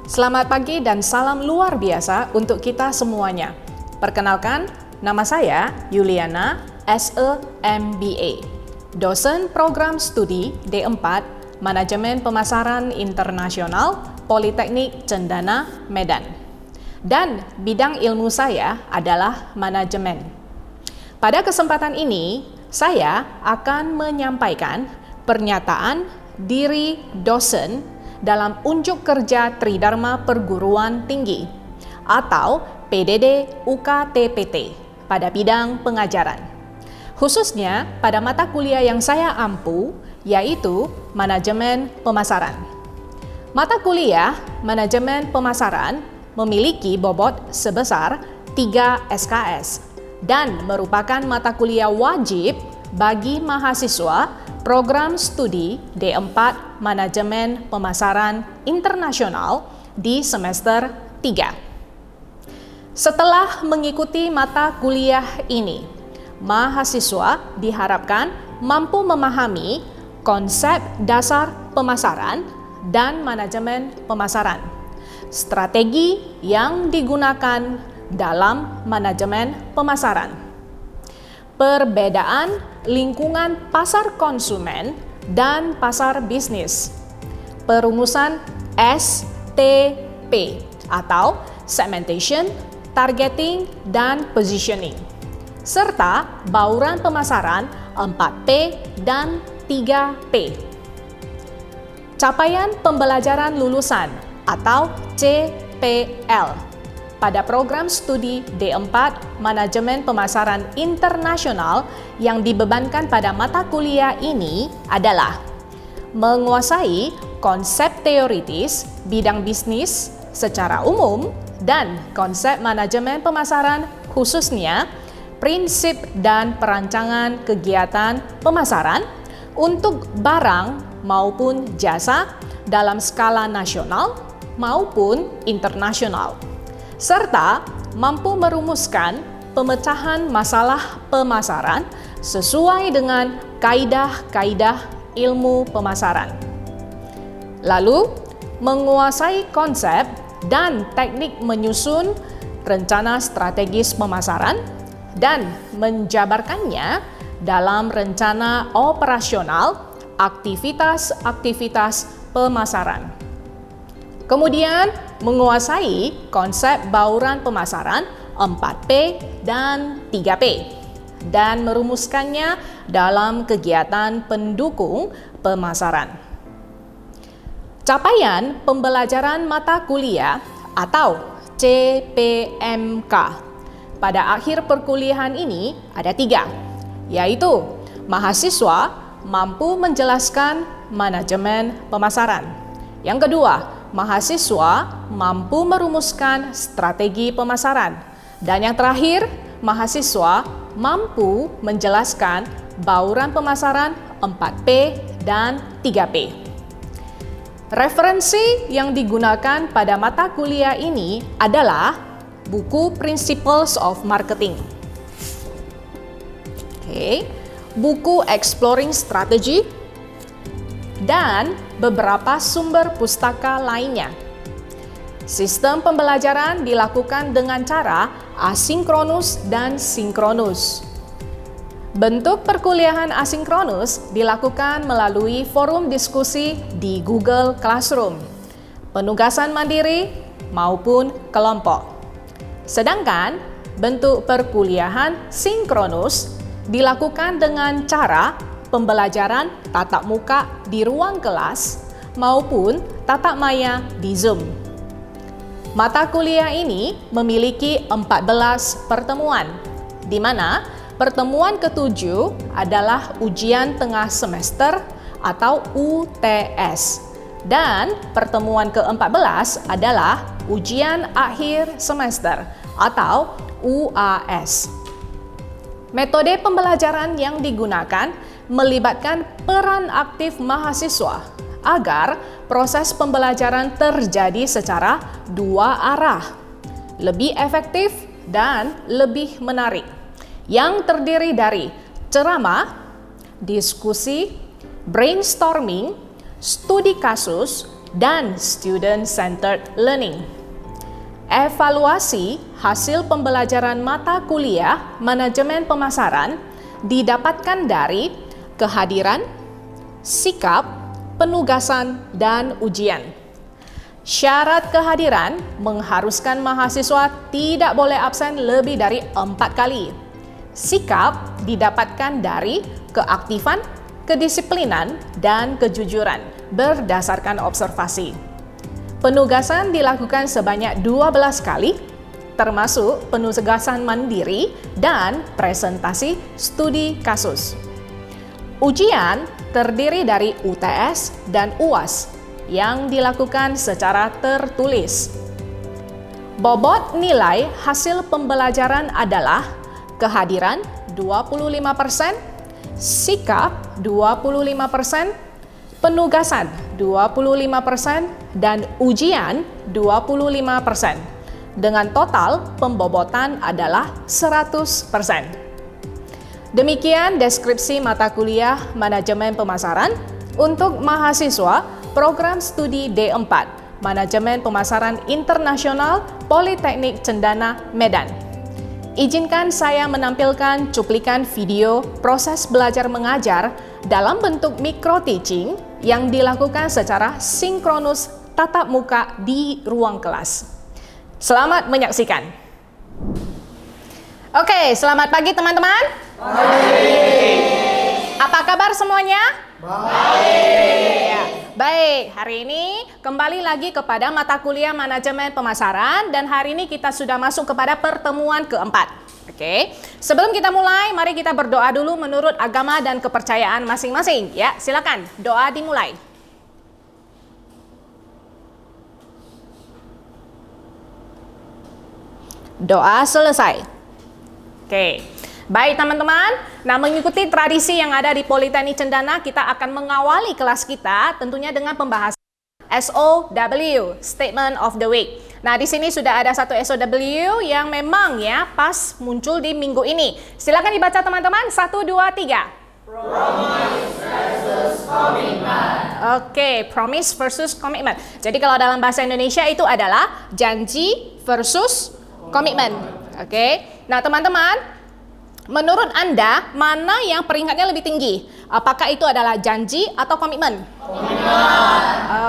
Selamat pagi dan salam luar biasa untuk kita semuanya. Perkenalkan, nama saya Yuliana, SE MBA, dosen program studi D4 Manajemen Pemasaran Internasional Politeknik Cendana, Medan. Dan bidang ilmu saya adalah manajemen. Pada kesempatan ini, saya akan menyampaikan pernyataan diri dosen dalam unjuk kerja Tridharma Perguruan Tinggi atau PDD UKTPT pada bidang pengajaran. Khususnya pada mata kuliah yang saya ampu, yaitu Manajemen Pemasaran. Mata kuliah Manajemen Pemasaran memiliki bobot sebesar 3 SKS dan merupakan mata kuliah wajib bagi mahasiswa program studi D4 Manajemen Pemasaran Internasional di semester 3. Setelah mengikuti mata kuliah ini, mahasiswa diharapkan mampu memahami konsep dasar pemasaran dan manajemen pemasaran, strategi yang digunakan dalam manajemen pemasaran, perbedaan lingkungan pasar konsumen dan pasar bisnis, perumusan STP atau segmentation, targeting, dan positioning, serta bauran pemasaran 4P dan 3P. Capaian pembelajaran lulusan atau CPL pada program studi D4 Manajemen Pemasaran Internasional yang dibebankan pada mata kuliah ini adalah menguasai konsep teoritis bidang bisnis secara umum dan konsep manajemen pemasaran khususnya prinsip dan perancangan kegiatan pemasaran untuk barang maupun jasa dalam skala nasional maupun internasional, serta mampu merumuskan pemecahan masalah pemasaran sesuai dengan kaidah-kaidah ilmu pemasaran. Lalu, menguasai konsep dan teknik menyusun rencana strategis pemasaran dan menjabarkannya dalam rencana operasional aktivitas-aktivitas pemasaran. Kemudian, menguasai konsep bauran pemasaran 4P dan 3P dan merumuskannya dalam kegiatan pendukung pemasaran. Capaian pembelajaran mata kuliah atau CPMK pada akhir perkuliahan ini ada 3, yaitu mahasiswa mampu menjelaskan manajemen pemasaran. Yang kedua, mahasiswa mampu merumuskan strategi pemasaran. Dan yang terakhir, mahasiswa mampu menjelaskan bauran pemasaran 4P dan 3P. Referensi yang digunakan pada mata kuliah ini adalah buku Principles of Marketing. Buku Exploring Strategy, dan beberapa sumber pustaka lainnya. Sistem pembelajaran dilakukan dengan cara asinkronus dan sinkronus. Bentuk perkuliahan asinkronus dilakukan melalui forum diskusi di Google Classroom, penugasan mandiri maupun kelompok. Sedangkan bentuk perkuliahan sinkronus dilakukan dengan cara pembelajaran tatap muka di ruang kelas maupun tatap maya di Zoom. Mata kuliah ini memiliki 14 pertemuan, di mana pertemuan ke-7 adalah ujian tengah semester atau UTS, dan pertemuan ke-14 adalah ujian akhir semester atau UAS. Metode pembelajaran yang digunakan melibatkan peran aktif mahasiswa agar proses pembelajaran terjadi secara 2 arah, lebih efektif dan lebih menarik, yang terdiri dari ceramah, diskusi, brainstorming, studi kasus, dan student-centered learning. Evaluasi hasil pembelajaran mata kuliah manajemen pemasaran didapatkan dari kehadiran, sikap, penugasan, dan ujian. Syarat kehadiran mengharuskan mahasiswa tidak boleh absen lebih dari 4 kali. Sikap didapatkan dari keaktifan, kedisiplinan, dan kejujuran berdasarkan observasi. Penugasan dilakukan sebanyak 12 kali, termasuk penugasan mandiri dan presentasi studi kasus. Ujian terdiri dari UTS dan UAS yang dilakukan secara tertulis. Bobot nilai hasil pembelajaran adalah kehadiran 25%, sikap 25%, penugasan 25%, dan ujian 25%. Dengan total pembobotan adalah 100%. Demikian deskripsi mata kuliah manajemen pemasaran untuk mahasiswa program studi D4 Manajemen Pemasaran Internasional Politeknik Cendana Medan. Izinkan saya menampilkan cuplikan video proses belajar mengajar dalam bentuk micro teaching yang dilakukan secara sinkronus tatap muka di ruang kelas. Selamat menyaksikan. Oke, selamat pagi teman-teman. Baik. Apa kabar semuanya? Baik. Ya, baik, hari ini kembali lagi kepada mata kuliah manajemen pemasaran dan hari ini kita sudah masuk kepada pertemuan keempat. Oke, sebelum kita mulai, mari kita berdoa dulu menurut agama dan kepercayaan masing-masing. Ya, silakan doa dimulai. Doa selesai. Oke. Baik teman-teman, nah mengikuti tradisi yang ada di Politeknik Cendana, kita akan mengawali kelas kita tentunya dengan pembahasan SOW, Statement of the Week. Nah di sini sudah ada satu SOW yang memang ya pas muncul di minggu ini. Silakan dibaca teman-teman, 1, 2, 3. Promise versus commitment. Oke, promise versus commitment. Jadi kalau dalam bahasa Indonesia itu adalah janji versus komitmen. Oke, nah teman-teman, menurut Anda, mana yang peringkatnya lebih tinggi? Apakah itu adalah janji atau komitmen? Komitmen.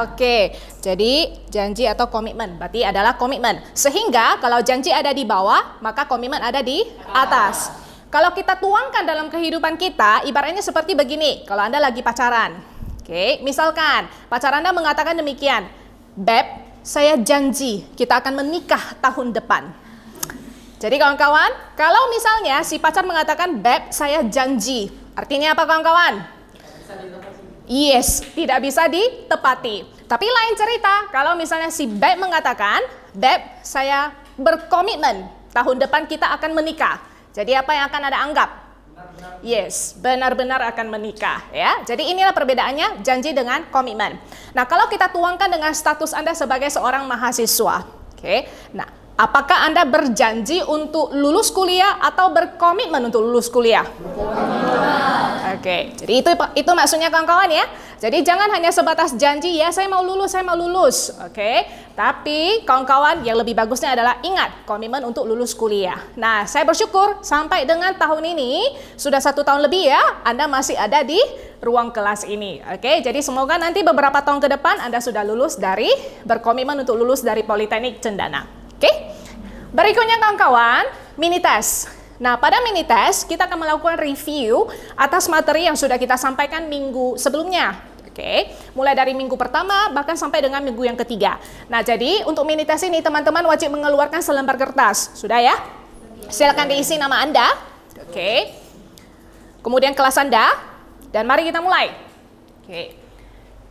Oke, jadi janji atau komitmen, berarti adalah komitmen. Sehingga kalau janji ada di bawah, maka komitmen ada di atas. Kalau kita tuangkan dalam kehidupan kita, ibaratnya seperti begini. Kalau Anda lagi pacaran, oke, misalkan pacar Anda mengatakan demikian, Beb, saya janji kita akan menikah tahun depan. Jadi kawan-kawan, kalau misalnya si pacar mengatakan, Beb, saya janji. Artinya apa kawan-kawan? Yes, tidak bisa ditepati. Tapi lain cerita, kalau misalnya si Beb mengatakan, Beb, saya berkomitmen, tahun depan kita akan menikah. Jadi apa yang akan Anda anggap? Yes, benar-benar akan menikah. Ya. Jadi inilah perbedaannya janji dengan komitmen. Nah, kalau kita tuangkan dengan status Anda sebagai seorang mahasiswa. Oke, nah. Apakah Anda berjanji untuk lulus kuliah atau berkomitmen untuk lulus kuliah? Oke, jadi itu maksudnya kawan-kawan ya. Jadi jangan hanya sebatas janji ya, saya mau lulus. Oke, tapi kawan-kawan yang lebih bagusnya adalah ingat komitmen untuk lulus kuliah. Nah, saya bersyukur sampai dengan tahun ini sudah 1 tahun lebih ya, Anda masih ada di ruang kelas ini. Oke, jadi semoga nanti beberapa tahun ke depan Anda sudah lulus dari berkomitmen untuk lulus dari Politeknik Cendana. Oke, berikutnya kawan-kawan, mini test. Nah, pada mini test kita akan melakukan review atas materi yang sudah kita sampaikan minggu sebelumnya. Oke, mulai dari minggu pertama bahkan sampai dengan minggu yang ketiga. Nah, jadi untuk mini test ini teman-teman wajib mengeluarkan selembar kertas. Sudah ya? Silakan diisi nama Anda. Oke. Kemudian kelas Anda dan mari kita mulai. Oke.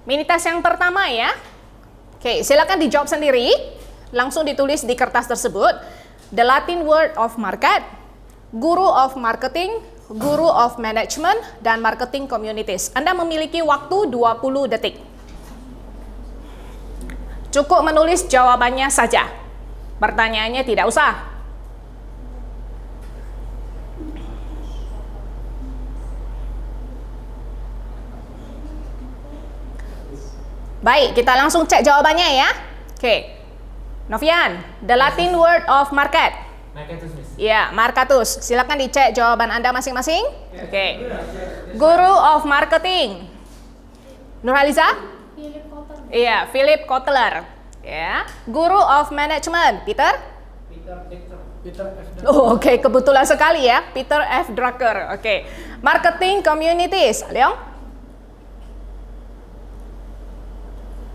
Mini test yang pertama ya. Oke, silakan dijawab sendiri. Langsung ditulis di kertas tersebut, the Latin word of market, guru of marketing, guru of management, dan marketing communities. Anda memiliki waktu 20 detik. Cukup menulis jawabannya saja. Pertanyaannya tidak usah. Baik, kita langsung cek jawabannya ya. Oke. Novian, the Latin word of market. Marketus, Miss. Ya, marketus. Silakan dicek jawaban Anda masing-masing. Oke. Guru of marketing. Nurhaliza? Philip Kotler. Iya, Philip Kotler. Ya. Guru of management, Peter? Peter F. Oh, oke, kebetulan sekali ya, Peter F. Drucker. Oke. Marketing communities, Leong?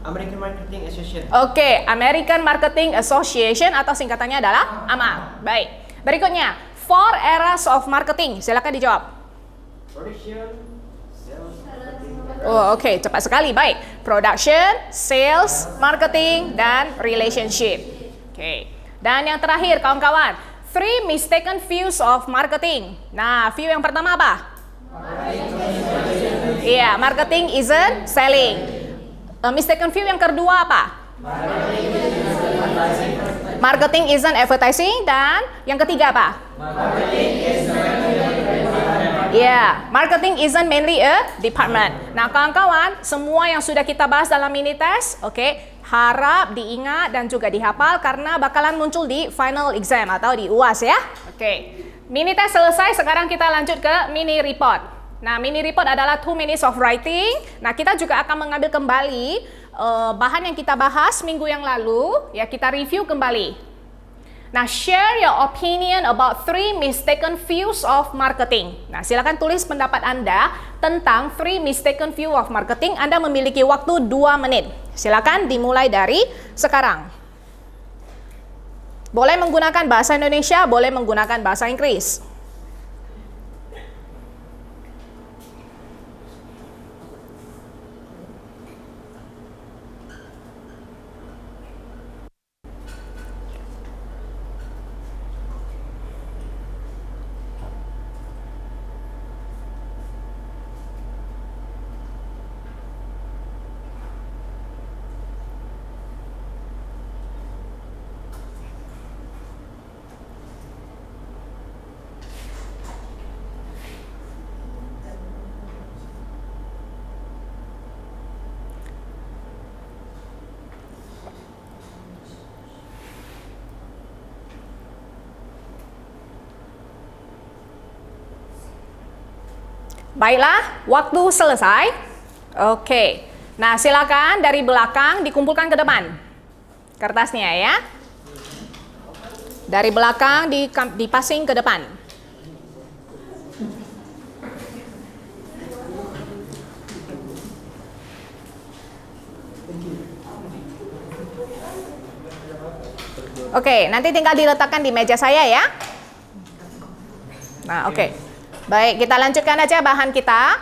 American Marketing Association. Oke, American Marketing Association atau singkatannya adalah AMA. Baik. Berikutnya, 4 eras of marketing. Silakan dijawab. Production, sales, marketing. Oh, oke, cepat sekali. Baik. Production, sales, marketing, dan relationship. Oke. Dan yang terakhir, kawan-kawan, 3 mistaken views of marketing. Nah, view yang pertama apa? Iya, marketing isn't selling. Mistaken view yang kedua apa? Marketing isn't advertising. Dan yang ketiga apa? Marketing isn't mainly a department. Nah, kawan-kawan, semua yang sudah kita bahas dalam mini test, oke, harap diingat dan juga dihafal karena bakalan muncul di final exam atau di UAS ya. Oke, mini test selesai, sekarang kita lanjut ke mini report. Nah, mini report adalah 2 minutes of writing. Nah, kita juga akan mengambil kembali bahan yang kita bahas minggu yang lalu. Ya, kita review kembali. Nah, share your opinion about 3 mistaken views of marketing. Nah, silakan tulis pendapat Anda tentang 3 mistaken view of marketing. Anda memiliki waktu 2 menit. Silakan dimulai dari sekarang. Boleh menggunakan bahasa Indonesia, boleh menggunakan bahasa Inggris. Baiklah, waktu selesai. Oke. Nah, silakan dari belakang dikumpulkan ke depan. Kertasnya ya. Dari belakang dipasing ke depan. Oke, nanti tinggal diletakkan di meja saya ya. Nah, oke. Baik, kita lanjutkan aja bahan kita.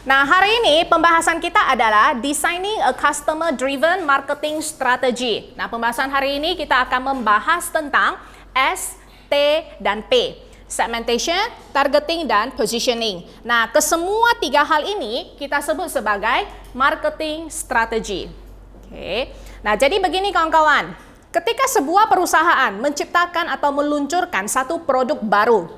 Nah, hari ini pembahasan kita adalah Designing a Customer Driven Marketing Strategy. Nah, pembahasan hari ini kita akan membahas tentang S, T, dan P. Segmentation, Targeting, dan Positioning. Nah, kesemua 3 hal ini kita sebut sebagai Marketing Strategy. Oke. Nah, jadi begini kawan-kawan. Ketika sebuah perusahaan menciptakan atau meluncurkan satu produk baru,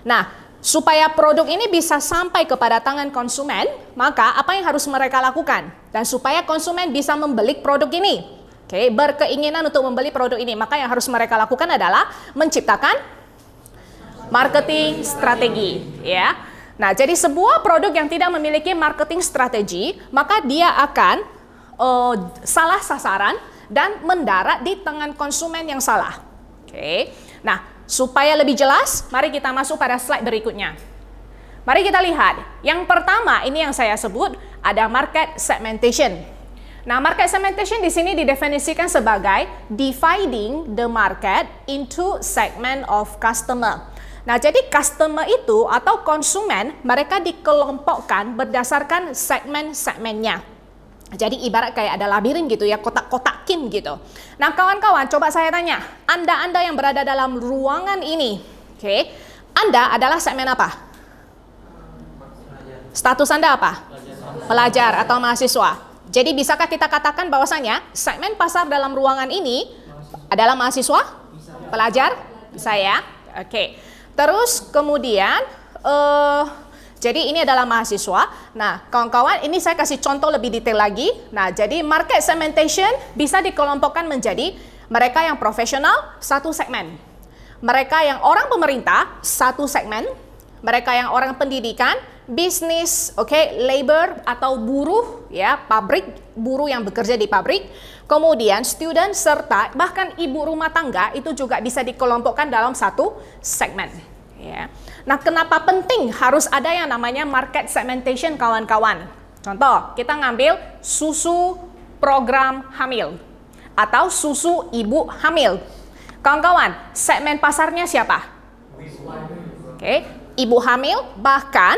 nah, supaya produk ini bisa sampai kepada tangan konsumen, maka apa yang harus mereka lakukan? Dan supaya konsumen bisa membeli produk ini, oke, berkeinginan untuk membeli produk ini, maka yang harus mereka lakukan adalah menciptakan marketing strategi, ya. Nah, jadi sebuah produk yang tidak memiliki marketing strategi, maka dia akan salah sasaran dan mendarat di tangan konsumen yang salah. Oke. Nah, supaya lebih jelas, mari kita masuk pada slide berikutnya. Mari kita lihat. Yang pertama, ini yang saya sebut ada market segmentation. Nah, market segmentation di sini didefinisikan sebagai dividing the market into segment of customer. Nah, jadi customer itu atau konsumen, mereka dikelompokkan berdasarkan segmen-segmennya. Jadi ibarat kayak ada labirin gitu ya, kotak-kotakin gitu. Nah, kawan-kawan, coba saya tanya, Anda yang berada dalam ruangan ini, oke, Anda adalah segmen apa? Status Anda apa? Pelajar atau mahasiswa. Jadi bisakah kita katakan bahwasanya segmen pasar dalam ruangan ini adalah mahasiswa? Pelajar? Bisa ya? Oke. Terus kemudian Jadi ini adalah mahasiswa. Nah, kawan-kawan, ini saya kasih contoh lebih detail lagi. Nah, jadi market segmentation bisa dikelompokkan menjadi mereka yang profesional, satu segmen. Mereka yang orang pemerintah, satu segmen. Mereka yang orang pendidikan, bisnis, labor atau buruh, ya, pabrik, buruh yang bekerja di pabrik. Kemudian student serta bahkan ibu rumah tangga itu juga bisa dikelompokkan dalam satu segmen. Ya. Nah, kenapa penting harus ada yang namanya market segmentation, kawan-kawan? Contoh, kita ngambil susu program hamil atau susu ibu hamil. Kawan-kawan, segmen pasarnya siapa? Ibu hamil, bahkan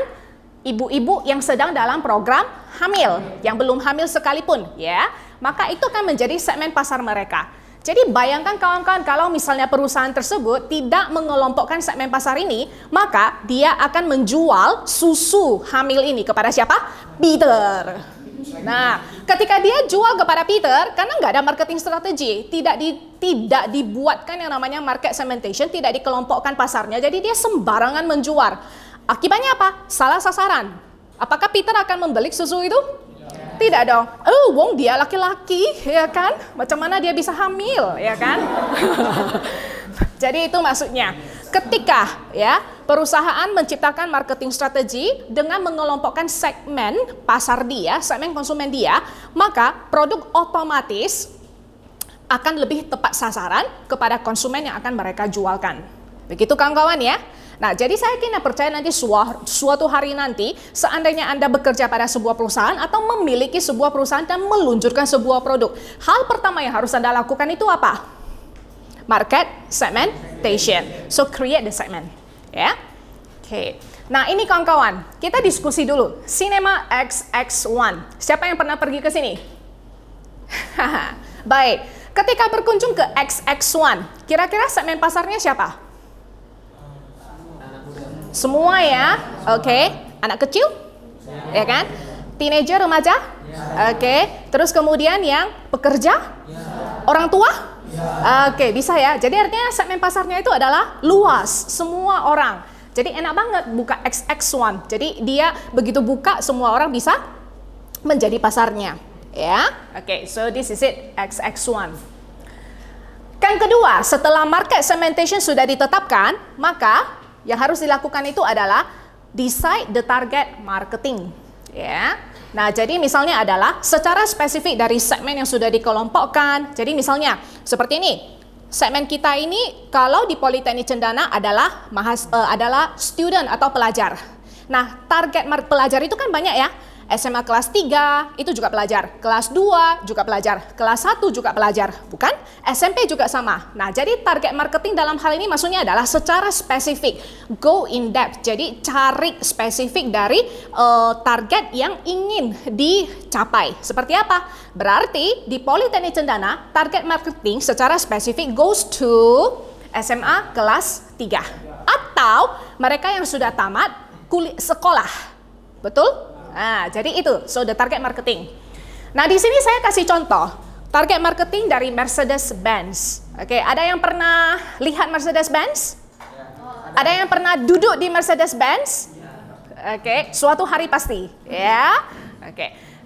ibu-ibu yang sedang dalam program hamil, yang belum hamil sekalipun, ya. Maka itu akan menjadi segmen pasar mereka. Jadi bayangkan kawan-kawan, kalau misalnya perusahaan tersebut tidak mengelompokkan segmen pasar ini, maka dia akan menjual susu hamil ini kepada siapa? Peter. Nah, ketika dia jual kepada Peter, karena nggak ada marketing strategi, tidak dibuatkan yang namanya market segmentation, tidak dikelompokkan pasarnya, jadi dia sembarangan menjual. Akibatnya apa? Salah sasaran. Apakah Peter akan membeli susu itu? Tidak dong. Wong dia laki-laki, ya kan? Macam mana dia bisa hamil, ya kan? Jadi itu maksudnya. Ketika ya perusahaan menciptakan marketing strategi dengan mengelompokkan segmen pasar dia, segmen konsumen dia, maka produk otomatis akan lebih tepat sasaran kepada konsumen yang akan mereka jualkan. Begitu kawan-kawan ya. Nah, jadi saya kira percaya nanti suatu hari nanti, seandainya Anda bekerja pada sebuah perusahaan atau memiliki sebuah perusahaan dan meluncurkan sebuah produk, hal pertama yang harus Anda lakukan itu apa? Market segmentation. So, create the segment. Ya. Oke. Nah, ini kawan-kawan, kita diskusi dulu. Cinema XX1. Siapa yang pernah pergi ke sini? Baik. Ketika berkunjung ke XX1, kira-kira segmen pasarnya siapa? Semua ya, anak kecil, ya kan, teenager, remaja, terus kemudian yang pekerja, orang tua, bisa ya. Jadi artinya segmen pasarnya itu adalah luas, semua orang. Jadi enak banget buka XX1. Jadi dia begitu buka, semua orang bisa menjadi pasarnya, ya. So this is it, XX1. Yang kedua, setelah market segmentation sudah ditetapkan, maka yang harus dilakukan itu adalah decide the target marketing. Ya. Nah, jadi misalnya adalah secara spesifik dari segmen yang sudah dikelompokkan. Jadi misalnya seperti ini. Segmen kita ini kalau di Politeknik Cendana adalah student atau pelajar. Nah, target pelajar itu kan banyak ya. SMA kelas 3 itu juga pelajar, kelas 2 juga pelajar, kelas 1 juga pelajar, bukan? SMP juga sama. Nah, jadi target marketing dalam hal ini maksudnya adalah secara spesifik, go in depth. Jadi cari spesifik dari target yang ingin dicapai. Seperti apa? Berarti di Politeknik Cendana, target marketing secara spesifik goes to SMA kelas 3. Atau mereka yang sudah tamat sekolah. Betul? Nah, jadi itu, so the target marketing. Nah, di sini saya kasih contoh target marketing dari Mercedes-Benz. Ada yang pernah lihat Mercedes-Benz? Ada yang pernah duduk di Mercedes-Benz? Suatu hari pasti, ya.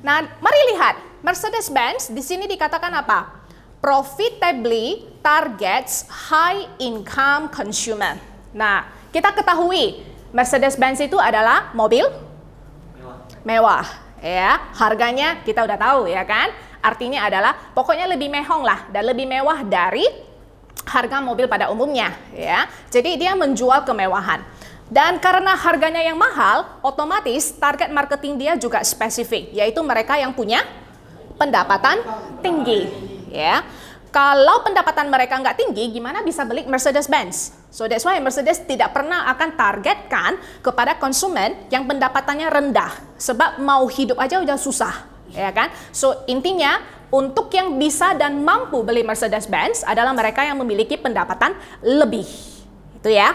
Nah, mari lihat Mercedes-Benz di sini dikatakan apa? Profitably targets high income consumer. Nah, kita ketahui Mercedes-Benz itu adalah mobil mewah, ya. Harganya kita udah tahu, ya kan? Artinya adalah pokoknya lebih mehong lah dan lebih mewah dari harga mobil pada umumnya, ya. Jadi dia menjual kemewahan. Dan karena harganya yang mahal, otomatis target marketing dia juga spesifik, yaitu mereka yang punya pendapatan tinggi, ya. Kalau pendapatan mereka nggak tinggi, gimana bisa beli Mercedes-Benz? So that's why Mercedes tidak pernah akan targetkan kepada konsumen yang pendapatannya rendah. Sebab mau hidup aja udah susah, ya kan? So intinya, untuk yang bisa dan mampu beli Mercedes-Benz adalah mereka yang memiliki pendapatan lebih. Itu ya.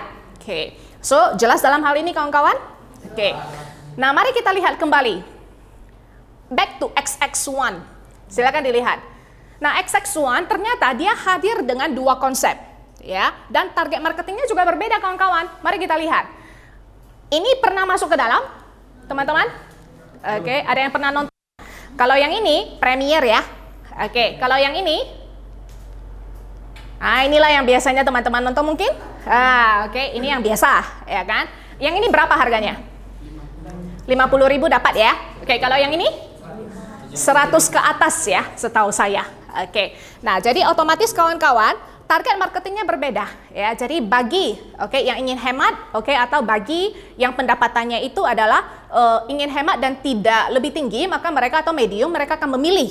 So jelas dalam hal ini kawan-kawan? Nah, mari kita lihat kembali. Back to XX1. Silakan dilihat. Nah, XX1 ternyata dia hadir dengan dua konsep, ya, dan target marketingnya juga berbeda kawan-kawan. Mari kita lihat. Ini pernah masuk ke dalam? teman-teman? Oke, ada yang pernah nonton? Kalau yang ini Premiere ya. Oke, kalau yang ini, inilah yang biasanya teman-teman nonton mungkin. Oke, ini yang biasa, ya kan? Yang ini berapa harganya? 50.000 dapat ya. Oke, kalau yang ini 100 ke atas ya, setahu saya. Oke. Nah, jadi otomatis kawan-kawan, target marketingnya berbeda ya. Jadi bagi yang ingin hemat, atau bagi yang pendapatannya itu adalah ingin hemat dan tidak lebih tinggi, maka mereka atau medium mereka akan memilih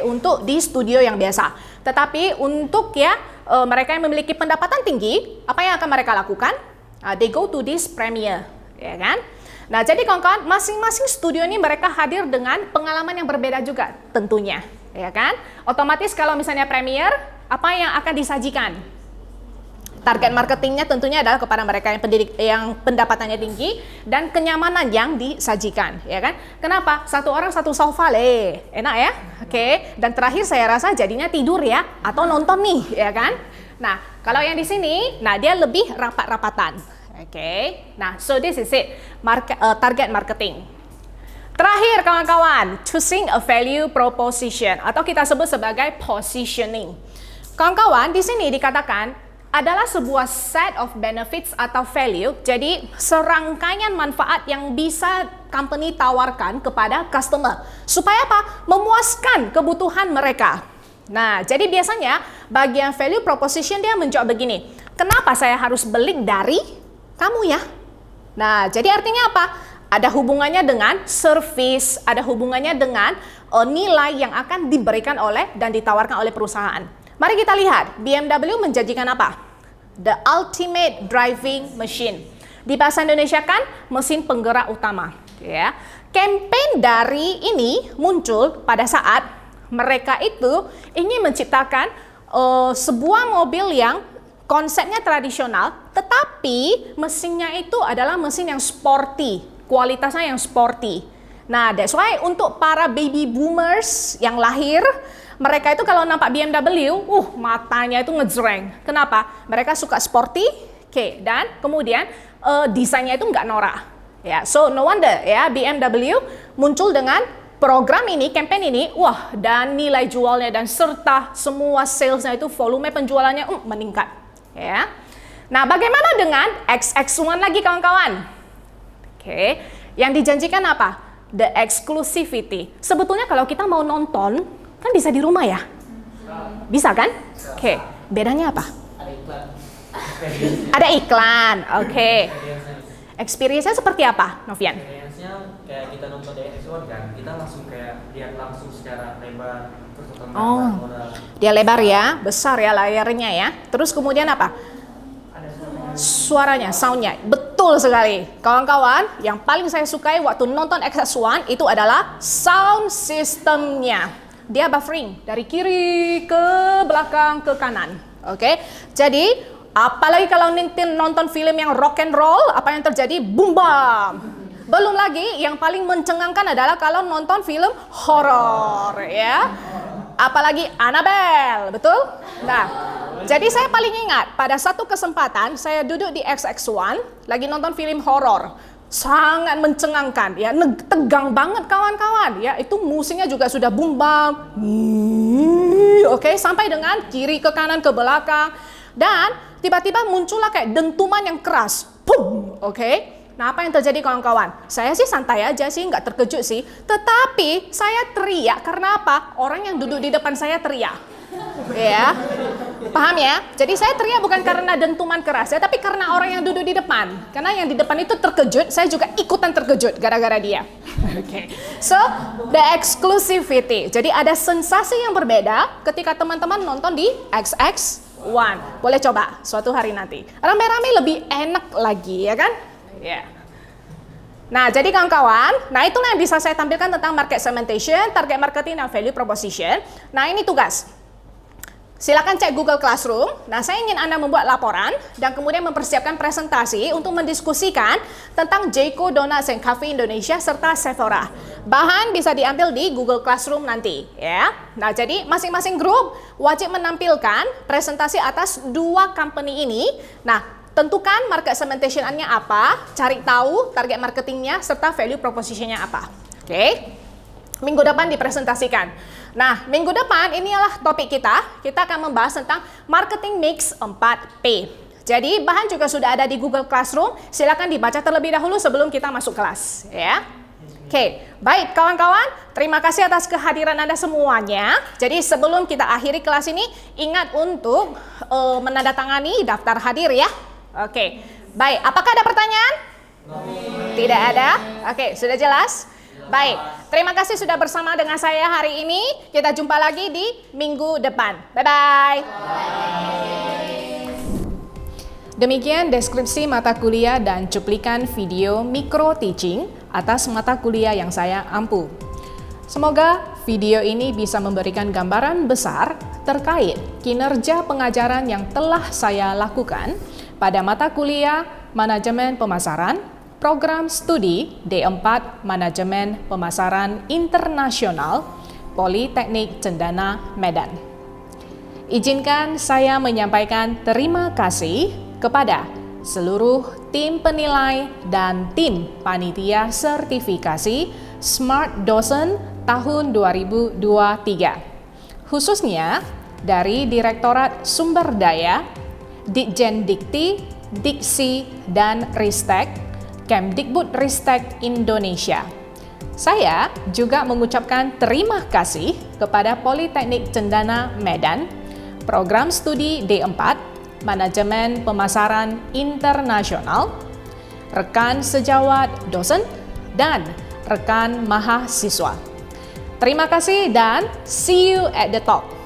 untuk di studio yang biasa. Tetapi untuk mereka yang memiliki pendapatan tinggi, apa yang akan mereka lakukan? They go to this Premiere, ya kan? Nah, jadi kawan-kawan, masing-masing studio ini mereka hadir dengan pengalaman yang berbeda juga tentunya, ya kan? Otomatis kalau misalnya Premiere, apa yang akan disajikan? Target marketingnya tentunya adalah kepada mereka yang pendapatannya tinggi dan kenyamanan yang disajikan, ya kan? Kenapa? Satu orang satu sofa enak ya? Oke. Dan terakhir saya rasa jadinya tidur ya, atau nonton nih, ya kan? Nah, kalau yang di sini, dia lebih rapat-rapatan. Nah, so this is it, target marketing. Terakhir kawan-kawan, choosing a value proposition atau kita sebut sebagai positioning. Kawan-kawan, di sini dikatakan adalah sebuah set of benefits atau value. Jadi serangkaian manfaat yang bisa company tawarkan kepada customer supaya apa? Memuaskan kebutuhan mereka. Nah, jadi biasanya bagian value proposition dia menjawab begini. Kenapa saya harus beli dari kamu ya? Nah, jadi artinya apa? Ada hubungannya dengan service, ada hubungannya dengan nilai yang akan diberikan oleh dan ditawarkan oleh perusahaan. Mari kita lihat, BMW menjanjikan apa? The ultimate driving machine. Di bahasa Indonesia kan mesin penggerak utama. Ya, campaign dari ini muncul pada saat mereka itu ingin menciptakan sebuah mobil yang konsepnya tradisional, tetapi mesinnya itu adalah mesin yang sporty, kualitasnya yang sporty. Nah, that's why untuk para baby boomers yang lahir, mereka itu kalau nampak BMW, matanya itu ngejreng. Kenapa? Mereka suka sporty, dan kemudian desainnya itu nggak norak. Ya, so no wonder ya BMW muncul dengan program ini, campaign ini, dan nilai jualnya dan serta semua salesnya itu volume penjualannya meningkat. Ya. Nah, bagaimana dengan XX1 lagi kawan-kawan? Yang dijanjikan apa? The exclusivity. Sebetulnya kalau kita mau nonton, kan bisa di rumah ya? Bisa kan? Bedanya apa? Ada iklan. Experience-nya seperti apa, Novian? Experience-nya kayak kita nonton di XX1 kan, kita langsung kayak lihat langsung secara lebar, terus dia lebar ya, besar ya layarnya ya. Terus kemudian apa? Suaranya, soundnya, betul sekali. Kawan-kawan, yang paling saya sukai waktu nonton XX1 itu adalah sound systemnya. Dia buffering dari kiri ke belakang ke kanan. Jadi apalagi kalau nonton film yang rock and roll, apa yang terjadi? Boom bam. Belum lagi yang paling mencengangkan adalah kalau nonton film horor ya. Apalagi Annabelle, betul? Nah, jadi saya paling ingat pada satu kesempatan saya duduk di XX1 lagi nonton film horor. Sangat mencengangkan ya, tegang banget kawan-kawan ya. Itu musiknya juga sudah boom bam. Sampai dengan kiri ke kanan ke belakang dan tiba-tiba muncullah kayak dentuman yang keras. Boom. Nah, apa yang terjadi kawan-kawan? Saya sih santai aja sih, nggak terkejut sih. Tetapi saya teriak karena apa? Orang yang duduk di depan saya teriak. Ya, paham ya? Jadi saya teriak bukan karena dentuman keras ya, tapi karena orang yang duduk di depan. Karena yang di depan itu terkejut, saya juga ikutan terkejut gara-gara dia. So, the exclusivity. Jadi ada sensasi yang berbeda ketika teman-teman nonton di XX1. Boleh coba suatu hari nanti. Rame-rame lebih enak lagi, ya kan? Nah, jadi kawan-kawan, itulah yang bisa saya tampilkan tentang market segmentation, target marketing, dan value proposition. Nah, ini tugas. Silakan cek Google Classroom. Nah, saya ingin Anda membuat laporan dan kemudian mempersiapkan presentasi untuk mendiskusikan tentang Jayco Donuts and Cafe Indonesia serta Sephora. Bahan bisa diambil di Google Classroom nanti, ya. Nah, jadi masing-masing grup wajib menampilkan presentasi atas dua company ini. Nah, tentukan market segmentation-nya apa, cari tahu target marketingnya, serta value proposition-nya apa. Oke. Minggu depan dipresentasikan. Nah, minggu depan inilah topik kita. Kita akan membahas tentang marketing mix 4P. Jadi, bahan juga sudah ada di Google Classroom. Silakan dibaca terlebih dahulu sebelum kita masuk kelas, ya. Oke, baik kawan-kawan, terima kasih atas kehadiran Anda semuanya. Jadi sebelum kita akhiri kelas ini, ingat untuk menandatangani daftar hadir ya. Oke, baik, apakah ada pertanyaan? Tidak ada? Oke, sudah jelas? Baik, terima kasih sudah bersama dengan saya hari ini. Kita jumpa lagi di minggu depan. Bye-bye. Demikian deskripsi mata kuliah dan cuplikan video micro teaching atas mata kuliah yang saya ampu. Semoga video ini bisa memberikan gambaran besar terkait kinerja pengajaran yang telah saya lakukan pada mata kuliah Manajemen Pemasaran, Program Studi D4 Manajemen Pemasaran Internasional, Politeknik Cendana, Medan. Izinkan saya menyampaikan terima kasih kepada seluruh tim penilai dan tim panitia sertifikasi Smart Dosen tahun 2023. Khususnya dari Direktorat Sumber Daya, Ditjen Dikti, Diksi, dan Ristek, Kemdikbudristek Indonesia. Saya juga mengucapkan terima kasih kepada Politeknik Cendana Medan, Program Studi D4, Manajemen Pemasaran Internasional, rekan sejawat dosen, dan rekan mahasiswa. Terima kasih dan see you at the top.